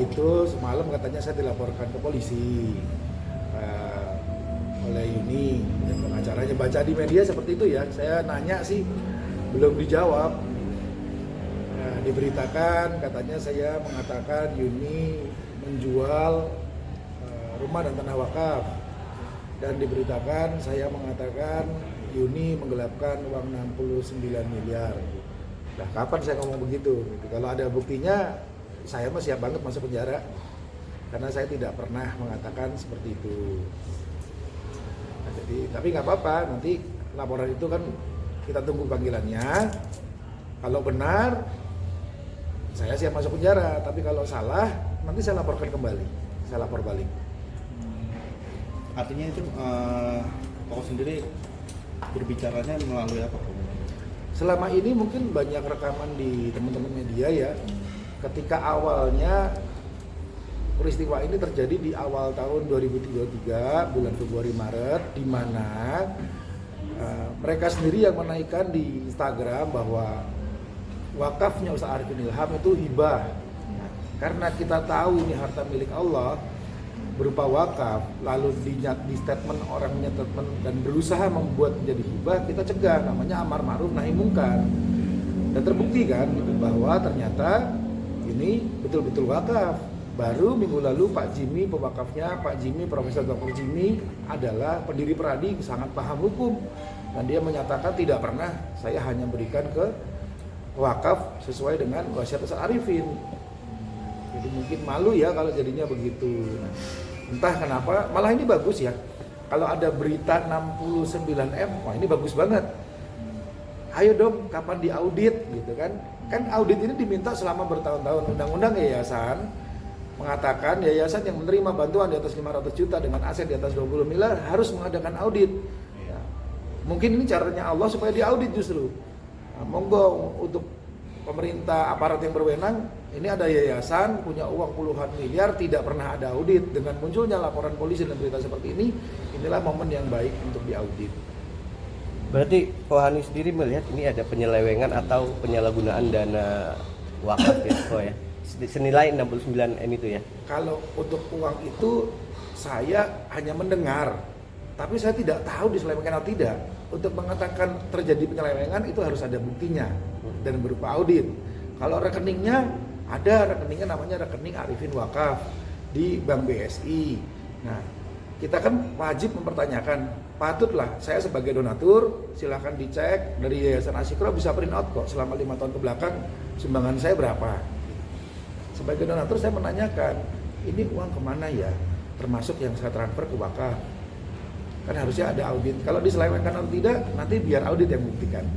itu semalam katanya saya dilaporkan ke polisi oleh Yuni dan pengacaranya. Baca di media seperti itu ya. Saya nanya sih belum dijawab. Nah, diberitakan katanya saya mengatakan Yuni menjual rumah dan tanah wakaf, dan diberitakan saya mengatakan Yuni menggelapkan uang 69 miliar. Nah, kapan saya ngomong begitu? Kalau ada buktinya, saya mah siap banget masuk penjara, karena saya tidak pernah mengatakan seperti itu. Nah, jadi, tapi nggak apa-apa, nanti laporan itu kan kita tunggu panggilannya. Kalau benar, saya siap masuk penjara. Tapi kalau salah, nanti saya laporkan kembali. Saya lapor balik. Artinya itu Koko sendiri berbicaranya melalui apa? Selama ini mungkin banyak rekaman di teman-teman media ya. Ketika awalnya peristiwa ini terjadi di awal tahun 2023, bulan Februari Maret, di mana mereka sendiri yang menaikkan di Instagram bahwa wakafnya Ustaz Arifin Ilham itu hibah. Karena kita tahu ini harta milik Allah berupa wakaf, lalu di statement orangnya statement dan berusaha membuat menjadi hibah, kita cegah, namanya amar ma'ruf nahi mungkar. Dan terbukti kan gitu, bahwa ternyata ini betul-betul wakaf. Baru minggu lalu Pak Jimmy, pewakafnya Pak Jimmy, Profesor Dr. Jimmy adalah pendiri Peradi, sangat paham hukum, dan dia menyatakan tidak pernah saya hanya berikan ke wakaf sesuai dengan wasiat Ustaz Arifin. Jadi mungkin malu ya kalau jadinya begitu. Entah kenapa, malah ini bagus ya. Kalau ada berita 69M, wah ini bagus banget. Ayo dong, kapan diaudit gitu kan? Kan audit ini diminta selama bertahun-tahun. Undang-undang yayasan mengatakan yayasan yang menerima bantuan di atas 500 juta dengan aset di atas 20 miliar harus mengadakan audit. Ya. Mungkin ini caranya Allah supaya diaudit justru. Nah, monggo untuk pemerintah, aparat yang berwenang, ini ada yayasan punya uang puluhan miliar tidak pernah ada audit. Dengan munculnya laporan polisi dan berita seperti ini, inilah momen yang baik untuk diaudit. Berarti Kohani sendiri melihat ini ada penyelewengan atau penyalahgunaan dana wakaf ya, oh ya, senilai 69M itu ya? Kalau untuk uang itu saya hanya mendengar, tapi saya tidak tahu diselewengkan atau tidak. Untuk mengatakan terjadi penyelewengan itu harus ada buktinya dan berupa audit. Kalau rekeningnya ada, rekeningnya namanya rekening Arifin Wakaf di Bank BSI. Nah, kita kan wajib mempertanyakan, patutlah saya sebagai donatur silahkan dicek dari Yayasan Asyikra, bisa print out kok selama 5 tahun ke belakang sumbangan saya berapa. Sebagai donatur saya menanyakan, ini uang kemana ya, termasuk yang saya transfer ke wakaf. Kan harusnya ada audit. Kalau diselewengkan atau tidak, nanti biar audit yang buktikan.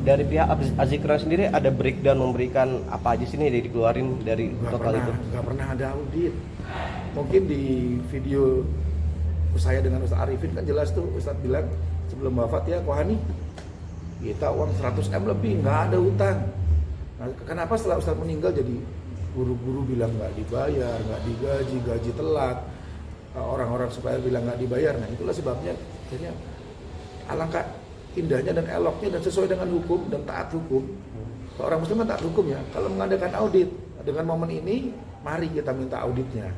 Dari pihak Asyikra sendiri ada breakdown memberikan apa aja sih nih dikeluarin dari total itu? Nggak pernah ada audit. Mungkin di video saya dengan Ustaz Arifin kan jelas tuh, Ustaz bilang sebelum wafat ya, Kohani kita uang 100M lebih, nggak ada utang. Nah, kenapa setelah Ustaz meninggal jadi guru-guru bilang nggak dibayar, nggak digaji, gaji telat, orang-orang supaya bilang nggak dibayar. Nah itulah sebabnya jadinya alangkah indahnya dan eloknya dan sesuai dengan hukum dan taat hukum. Kalau orang muslim kan taat hukum ya. Kalau mengadakan audit dengan momen ini, mari kita minta auditnya.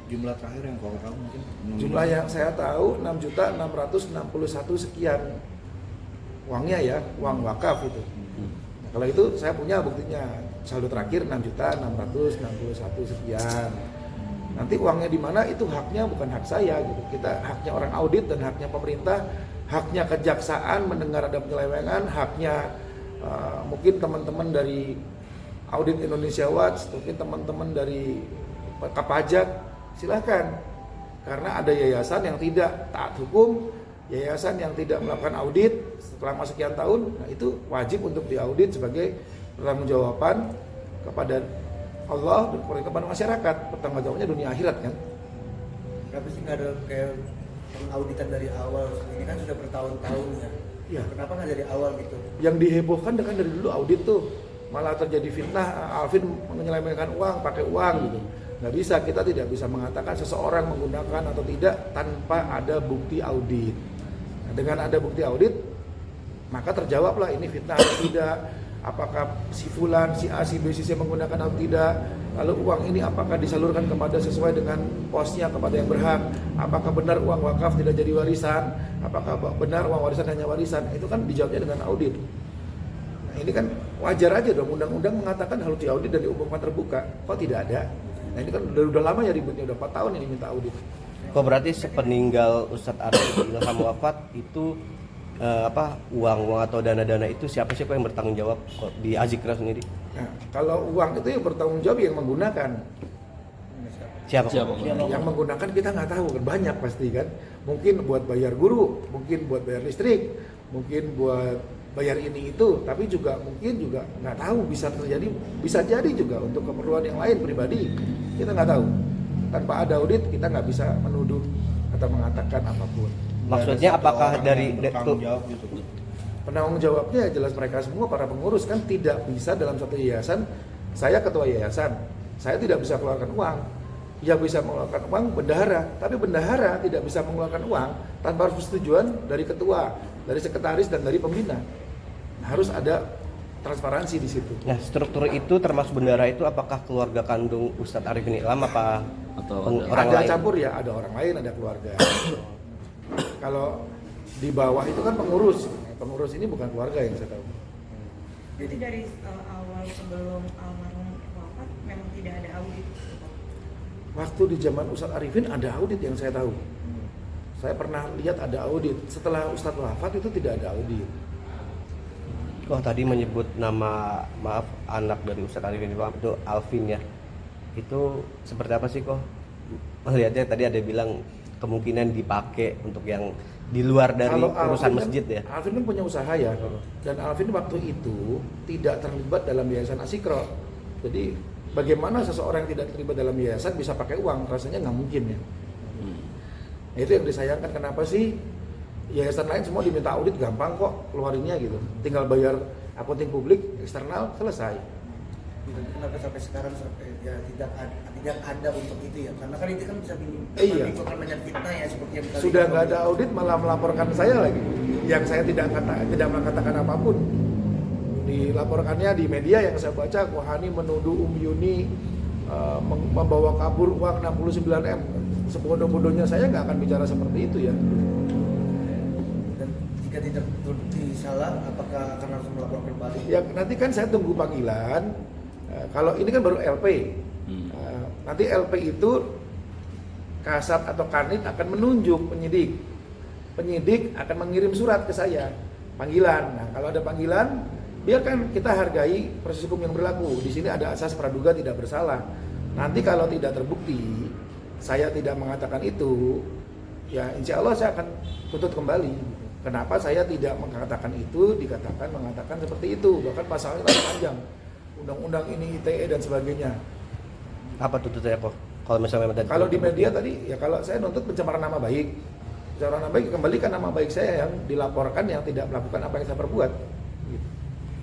Jumlah terakhir yang kau tahu mungkin? Jumlah yang saya tahu 6.661 sekian uangnya ya, uang wakaf itu. Nah, kalau itu saya punya buktinya, saldo terakhir 6.661 sekian. Nanti uangnya di mana itu haknya bukan hak saya gitu. Kita haknya orang audit dan haknya pemerintah, haknya kejaksaan mendengar ada penyelewengan, haknya mungkin teman-teman dari Audit Indonesia Watch, mungkin teman-teman dari Pajak, silahkan. Karena ada yayasan yang tidak taat hukum, yayasan yang tidak melakukan audit selama sekian tahun, nah itu wajib untuk diaudit sebagai pertanggungjawaban kepada Allah dan kepada masyarakat. Pertanggungjawabannya dunia akhirat kan. Kenapa sih nggak ada kayak pengauditan dari awal? Ini kan sudah bertahun-tahun ya. Ya. Kenapa nggak dari awal gitu? Yang dihebohkan kan dari dulu audit tuh, malah terjadi fitnah, Alvin menyelewengkan uang, pakai uang gitu. Nggak bisa, kita tidak bisa mengatakan seseorang menggunakan atau tidak tanpa ada bukti audit. Nah, dengan ada bukti audit, maka terjawablah ini fitnah atau tidak, apakah si fulan, si A, si B, si C menggunakan atau tidak. Lalu uang ini apakah disalurkan kepada sesuai dengan posnya kepada yang berhak? Apakah benar uang wakaf tidak jadi warisan? Apakah benar uang warisan hanya warisan? Itu kan dijawabnya dengan audit. Nah, ini kan wajar aja dong, undang-undang mengatakan harus diaudit dan diumumkan terbuka. Kok tidak ada? Nah, ini kan udah lama ya ributnya, udah 4 tahun ini minta audit. Kok berarti sepeninggal Ustadz Arif Ilham wafat itu uang atau dana-dana itu siapa sih kok yang bertanggung jawab kok di Azikra sendiri? Nah, kalau uang itu yang bertanggung jawab yang menggunakan. Siapa? Yang menggunakan kita nggak tahu kan, banyak pasti kan. Mungkin buat bayar guru, mungkin buat bayar listrik, mungkin buat bayar ini itu, tapi juga mungkin juga nggak tahu, bisa jadi juga untuk keperluan yang lain pribadi, kita nggak tahu. Tanpa ada audit kita nggak bisa menuduh atau mengatakan apapun. Maksudnya apakah dari bertanggung jawab gitu? Penanggung jawabnya jelas mereka semua, para pengurus kan tidak bisa dalam satu yayasan. Saya ketua yayasan, saya tidak bisa keluarkan uang. Yang bisa mengeluarkan uang bendahara, tapi bendahara tidak bisa mengeluarkan uang tanpa harus persetujuan dari ketua, dari sekretaris dan dari pembina. Harus ada transparansi di situ. Nah, struktur itu termasuk bendahara itu apakah keluarga kandung Ustadz Arif Ilham apa atau orang ada lain? campur ya, ada orang lain, ada keluarga. Kalau di bawah itu kan pengurus. Pengurus ini bukan keluarga yang saya tahu. Jadi dari awal sebelum almarhum wafat memang tidak ada audit. Waktu di zaman Ustadz Arifin ada audit yang saya tahu. Saya pernah lihat ada audit. Setelah Ustadz wafat itu tidak ada audit. Kok tadi menyebut nama, maaf, anak dari Ustadz Arif Ilham itu Alvin ya. Itu seperti apa sih kok? Melihatnya tadi ada bilang kemungkinan dipakai untuk yang di luar dari Kalau urusan Alvin masjid ya. Alvin kan punya usaha ya. Dan Alvin waktu itu tidak terlibat dalam yayasan Asikro. Jadi bagaimana seseorang yang tidak terlibat dalam yayasan bisa pakai uang? Rasanya nggak mungkin ya. Nah, itu yang disayangkan, kenapa sih yayasan lain semua diminta audit gampang kok keluarinnya gitu. Tinggal bayar akunting publik eksternal selesai. Kenapa sampai sekarang ya tidak ada untuk itu ya? Karena kan itu kan bisa Iya. menimbulkan banyak fitnah ya, seperti yang tadi Sudah kita nggak ada audit malah melaporkan saya lagi. Yang saya tidak mengatakan apapun. Dilaporkannya di media yang saya baca, Kohani menuduh Yuni membawa kabur uang 69M. Sebodoh-bodohnya saya nggak akan bicara seperti itu ya. Dan jika tidak terbukti salah, apakah akan langsung melaporkan balik? Ya nanti kan saya tunggu panggilan. Kalau ini kan baru LP. Nanti LP itu Kasat atau Kanit akan menunjuk penyidik. Penyidik akan mengirim surat ke saya, panggilan. Nah, kalau ada panggilan, biarkan kita hargai proses hukum yang berlaku. Di sini ada asas praduga tidak bersalah. Nanti kalau tidak terbukti, saya tidak mengatakan itu, ya insya Allah saya akan tuntut kembali. Kenapa saya tidak mengatakan itu, mengatakan seperti itu. Bahkan pasalnya lebih panjang. Undang-undang ini ITE dan sebagainya. Apa tuntutannya kok? Kalau misalnya tadi Kalau di media tadi, ya kalau saya nuntut pencemaran nama baik. Pencemaran nama baik, kembalikan nama baik saya yang dilaporkan yang tidak melakukan apa yang saya perbuat.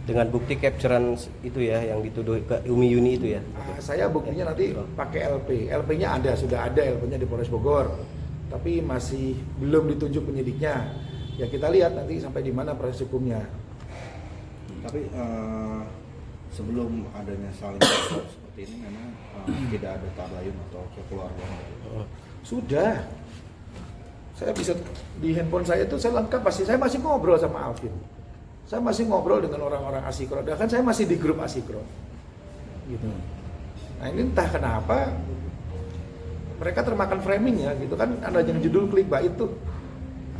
dengan bukti capturean itu ya yang dituduh ke Umi Yuni itu ya. Saya buktinya nanti pakai LP. LP-nya ada, sudah ada LP-nya di Polres Bogor. Tapi masih belum ditunjuk penyidiknya. Ya kita lihat nanti sampai di mana proses hukumnya. Tapi sebelum adanya saling seperti ini memang tidak ada tabayun atau kekeluargaan. Sudah. Saya bisa di handphone saya itu saya lengkap pasti. Saya masih ngobrol sama Alvin. Saya masih ngobrol dengan orang-orang Asikro. Dan kan saya masih di grup Asikro. Gitu. Nah ini entah kenapa mereka termakan framing ya gitu kan, ada yang judul clickbait itu.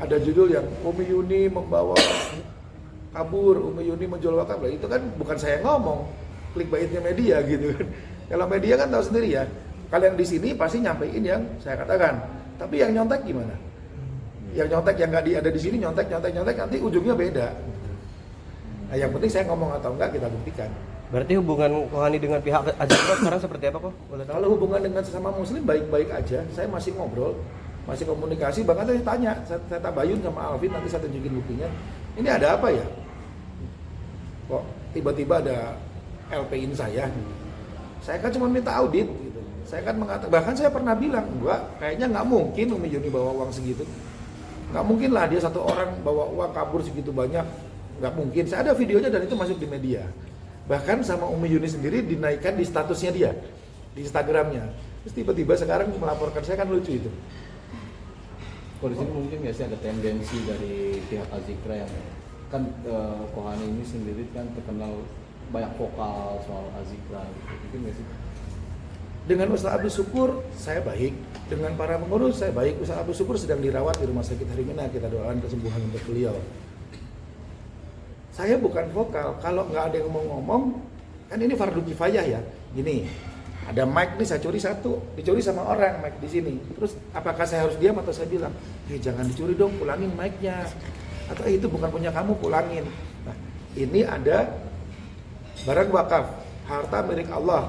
Ada judul yang Umi Yuni membawa kabur, Umi Yuni menjual wakaf. Itu kan bukan saya ngomong, clickbaitnya media gitu kan. Kalau media kan tahu sendiri ya. Kalian di sini pasti nyampein yang saya katakan. Tapi yang nyontek gimana? Yang nyontek yang nggak ada di sini nyontek nanti ujungnya beda. Nah, yang penting saya ngomong atau enggak kita buktikan. Berarti hubungan Kohani dengan pihak Asikro sekarang seperti apa kok? Boleh tahu? Kalau hubungan dengan sesama muslim baik-baik aja. Saya masih ngobrol, masih komunikasi. Bahkan saya tanya, saya tabayun sama Alvin, nanti saya tunjukin buktinya. Ini ada apa ya? Kok tiba-tiba ada LP-in saya? Saya kan cuma minta audit gitu. Saya kan mengatakan, bahkan saya pernah bilang, enggak, kayaknya nggak mungkin Umi Yuni bawa uang segitu. Nggak mungkin lah dia satu orang bawa uang kabur segitu banyak. Nggak mungkin. Saya ada videonya dan itu masuk di media. Bahkan sama Umi Yuni sendiri dinaikkan di statusnya dia. di Instagramnya. Terus tiba-tiba sekarang melaporkan saya, kan lucu itu. Kalau di sini mungkin nggak sih ada tendensi dari pihak Azikra yang kan Kohani ini sendiri kan terkenal banyak vokal soal Azikra gitu. Mungkin nggak sih? Dengan Ustaz Abdul Syukur saya baik, dengan para pengurus saya baik. Ustaz Abdul Syukur sedang dirawat di Rumah Sakit Harimena, kita doakan kesembuhan untuk beliau. Saya bukan vokal, kalau nggak ada yang mau ngomong, kan ini fardu kifayah ya. Gini, ada mic nih, saya curi satu, dicuri sama orang mic di sini. Terus apakah saya harus diam atau saya bilang, jangan dicuri dong, pulangin mic-nya. Atau itu bukan punya kamu, pulangin. Nah, ini ada barang wakaf, harta milik Allah,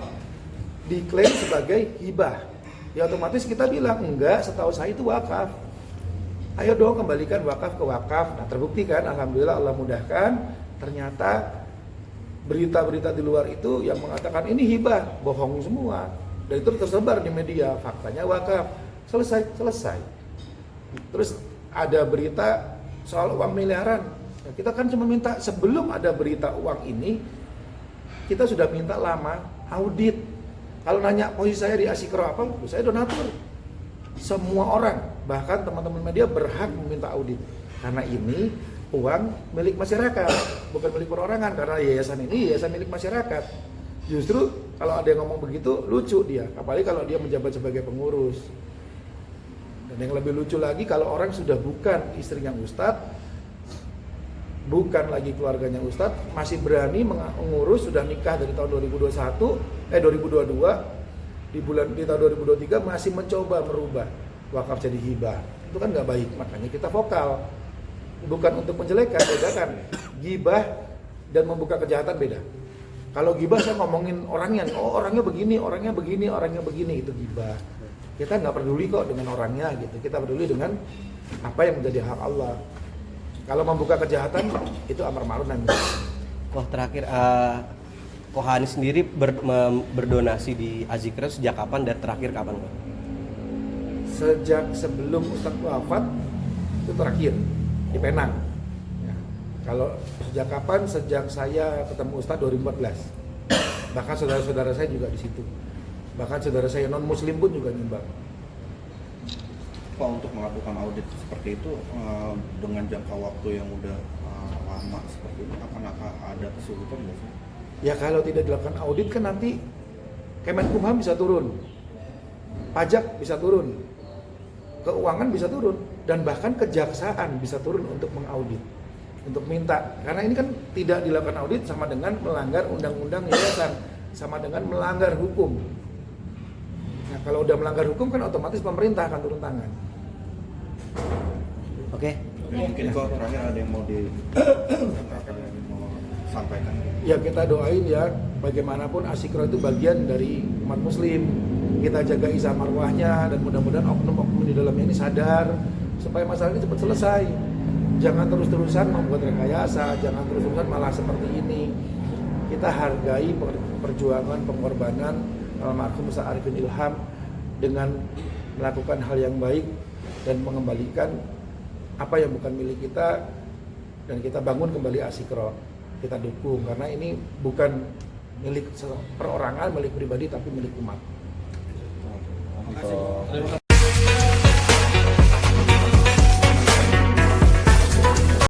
diklaim sebagai hibah. Ya otomatis kita bilang, enggak, setahu saya itu wakaf. Ayo dong kembalikan wakaf ke wakaf. Nah terbukti kan, alhamdulillah Allah mudahkan. Ternyata berita-berita di luar itu yang mengatakan ini hibah, bohong semua. Dan itu tersebar di media, faktanya wakaf. Selesai. Terus ada berita soal uang miliaran. Nah, kita kan cuma minta, sebelum ada berita uang ini, kita sudah minta lama audit. Kalau nanya posisi saya di Asikro apa, saya donatur. Semua orang, bahkan teman-teman media berhak meminta audit. Karena ini uang milik masyarakat, bukan milik perorangan. Karena yayasan ini yayasan milik masyarakat. Justru kalau ada yang ngomong begitu, lucu dia. Apalagi kalau dia menjabat sebagai pengurus. Dan yang lebih lucu lagi, kalau orang sudah bukan istrinya Ustadz, bukan lagi keluarganya Ustadz, masih berani mengurus, sudah nikah dari tahun 2022, di tahun 2023 masih mencoba merubah wakaf jadi hibah. Itu kan nggak baik, makanya kita vokal. Bukan untuk menjelekan, bedakan gibah dan membuka kejahatan beda. Kalau gibah saya ngomongin orangnya, orangnya begini, itu gibah. Kita nggak peduli kok dengan orangnya gitu, kita peduli dengan apa yang menjadi hak Allah. Kalau membuka kejahatan itu amar ma'ruf nahi munkar. Wah, terakhir Kohani sendiri berdonasi di Azikra sejak kapan dan terakhir kapan, Pak? Sejak sebelum Ustadz wafat itu terakhir di Penang. Ya. Kalau sejak kapan? Sejak saya ketemu Ustadz 2014. Bahkan saudara-saudara saya juga di situ. Bahkan saudara saya non Muslim pun juga nyumbang. Pak, untuk melakukan audit seperti itu dengan jangka waktu yang udah lama seperti ini, apakah ada kesulitan nggak sih? Ya kalau tidak dilakukan audit kan nanti Kemenkumham bisa turun, pajak bisa turun, keuangan bisa turun, dan bahkan kejaksaan bisa turun untuk mengaudit, untuk minta. Karena ini kan tidak dilakukan audit sama dengan melanggar undang-undang yayasan, sama dengan melanggar hukum. Nah kalau udah melanggar hukum kan otomatis pemerintah akan turun tangan. Oke. Mungkin kok terakhir ada yang mau sampaikan? Ya kita doain ya, bagaimanapun Asikro itu bagian dari umat muslim. Kita jaga izah marwahnya dan mudah-mudahan oknum-oknum di dalamnya ini sadar supaya masalah ini cepat selesai. Jangan terus-terusan membuat rekayasa, jangan terus-terusan malah seperti ini. Kita hargai perjuangan, pengorbanan almarhum Ustaz Arifin Ilham dengan melakukan hal yang baik dan mengembalikan apa yang bukan milik kita, dan kita bangun kembali Asikro. Kita dukung karena ini bukan milik perorangan, milik pribadi, tapi milik umat.